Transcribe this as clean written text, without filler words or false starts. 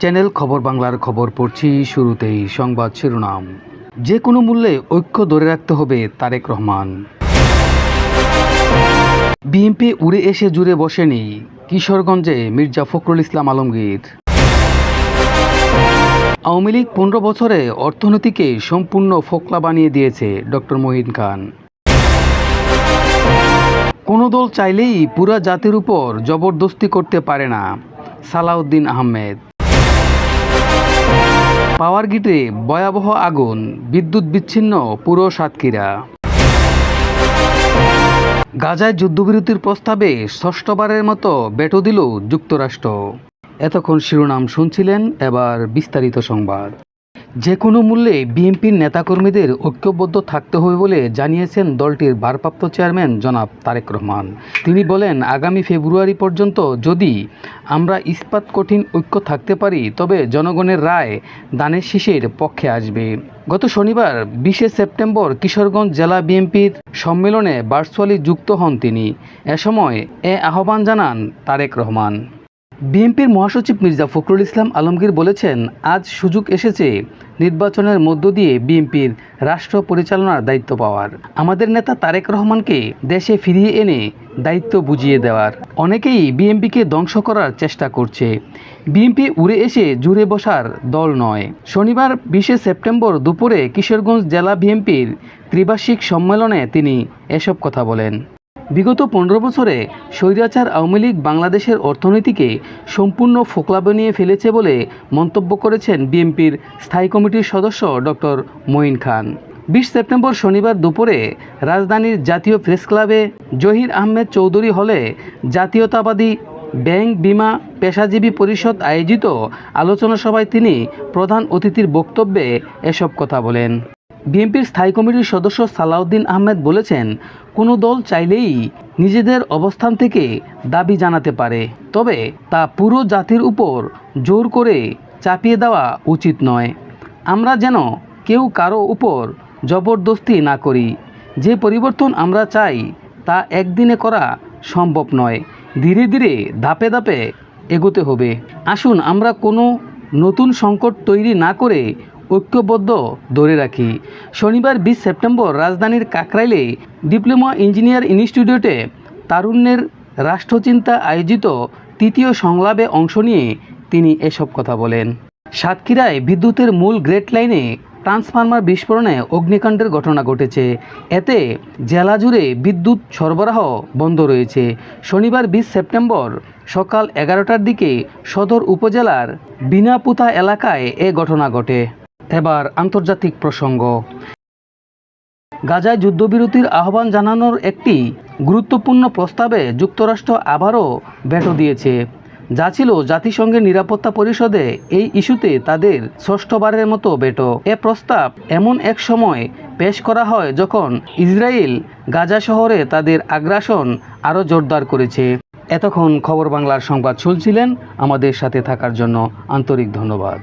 Channel খবর বাংলার খবর পড়ছি। শুরুতেই সংবাদ শিরোনাম। যে কোনো মূল্যে ঐক্য ধরে রাখতে হবে, তারেক রহমান। বিএনপি উড়ে এসে জুড়ে বসেনি, কিশোরগঞ্জে মির্জা ফখরুল ইসলাম আলমগীর। আওয়ামী লীগ 15 বছরে অর্থনীতিকে সম্পূর্ণ ফোকলা বানিয়ে দিয়েছে, ডক্টর মঈন খান। কোনো দল চাইলেই পুরা জাতির উপর জবরদস্তি করতে পারে না, সালাউদ্দিন আহমেদ। পাওয়ার গ্রিডে ভয়াবহ আগুন, বিদ্যুৎ বিচ্ছিন্ন পুরো সাতক্ষীরা। গাজায় যুদ্ধবিরতির প্রস্তাবে ষষ্ঠবারের মতো ভেটো দিল যুক্তরাষ্ট্র। এতক্ষণ শিরোনাম শুনছিলেন, এবার বিস্তারিত সংবাদ। যে কোনো মূল্যে বিএনপির নেতাকর্মীদের ঐক্যবদ্ধ থাকতে হবে বলে জানিয়েছেন দলটির ভারপ্রাপ্ত চেয়ারম্যান জনাব তারেক রহমান। তিনি বলেন, আগামী ফেব্রুয়ারি পর্যন্ত যদি আমরা ইস্পাত কঠিন ঐক্য থাকতে পারি, তবে জনগণের রায় দানের শীষের পক্ষে আসবে। গত শনিবার 20 সেপ্টেম্বর কিশোরগঞ্জ জেলা বিএনপির সম্মেলনে ভার্চুয়ালি যুক্ত হন তিনি। এ সময় আহ্বান জানান তারেক রহমান। বিএনপির মহাসচিব মির্জা ফখরুল ইসলাম আলমগীর বলেছেন, আজ সুযোগ এসেছে নির্বাচনের মধ্য দিয়ে বিএনপির রাষ্ট্র পরিচালনার দায়িত্ব পাওয়ার। আমাদের নেতা তারেক রহমানকে দেশে ফিরিয়ে এনে দায়িত্ব বুঝিয়ে দেওয়ার। অনেকেই বিএনপিকে ধ্বংস করার চেষ্টা করছে। বিএনপি উড়ে এসে জুড়ে বসার দল নয়। শনিবার 20 সেপ্টেম্বর দুপুরে কিশোরগঞ্জ জেলা বিএনপির ত্রিবার্ষিক সম্মেলনে তিনি এসব কথা বলেন। বিগত 15 বছরে স্বৈরাচার আওয়ামী লীগ বাংলাদেশের অর্থনীতিকে সম্পূর্ণ ফোকলা বানিয়ে ফেলেছে বলে মন্তব্য করেছেন বিএনপির স্থায়ী কমিটির সদস্য ডক্টর মঈন খান। 20 সেপ্টেম্বর শনিবার দুপুরে রাজধানীর জাতীয় প্রেস ক্লাবে জহির আহমেদ চৌধুরী হলে জাতীয়তাবাদী ব্যাংক বিমা পেশাজীবী পরিষদ আয়োজিত আলোচনা সভায় তিনি প্রধান অতিথির বক্তব্যে এসব কথা বলেন। বিএনপির স্থায়ী কমিটির সদস্য সালাউদ্দিন আহমেদ বলেছেন, কোনো দল চাইলেই নিজেদের অবস্থান থেকে দাবি জানাতে পারে, তবে তা পুরো জাতির উপর জোর করে চাপিয়ে দেওয়া উচিত নয়। আমরা যেন কেউ কারো উপর জবরদস্তি না করি। যে পরিবর্তন আমরা চাই তা একদিনে করা সম্ভব নয়, ধীরে ধীরে ধাপে ধাপে এগোতে হবে। আসুন আমরা কোনো নতুন সংকট তৈরি না করে ঐক্যবদ্ধ ধরে রাখি। শনিবার 20 সেপ্টেম্বর রাজধানীর কাকরাইলে ডিপ্লোমা ইঞ্জিনিয়ার ইনস্টিটিউটে তারুণ্যের রাষ্ট্রচিন্তা আয়োজিত তৃতীয় সংলাপে অংশ নিয়ে তিনি এসব কথা বলেন। সাতক্ষীরায় বিদ্যুতের মূল গ্রেড লাইনে ট্রান্সফরমার বিস্ফোরণে অগ্নিকাণ্ডের ঘটনা ঘটেছে। এতে জেলা জুড়ে বিদ্যুৎ সরবরাহ বন্ধ রয়েছে। শনিবার 20 সেপ্টেম্বর সকাল 11টার দিকে সদর উপজেলার বিনাপুতা এলাকায় এ ঘটনা ঘটে। এবার আন্তর্জাতিক প্রসঙ্গ। গাজায় যুদ্ধবিরতির আহ্বান জানানোর একটি গুরুত্বপূর্ণ প্রস্তাবে যুক্তরাষ্ট্র আবারও ভেটো দিয়েছে, যা ছিল জাতিসংঘের নিরাপত্তা পরিষদে এই ইস্যুতে তাদের ষষ্ঠবারের মতো ভেটো। এ প্রস্তাব এমন এক সময় পেশ করা হয় যখন ইসরায়েল গাজা শহরে তাদের আগ্রাসন আরও জোরদার করেছে। এতক্ষণ খবর বাংলার সংবাদ শুনছিলেন। আমাদের সাথে থাকার জন্য আন্তরিক ধন্যবাদ।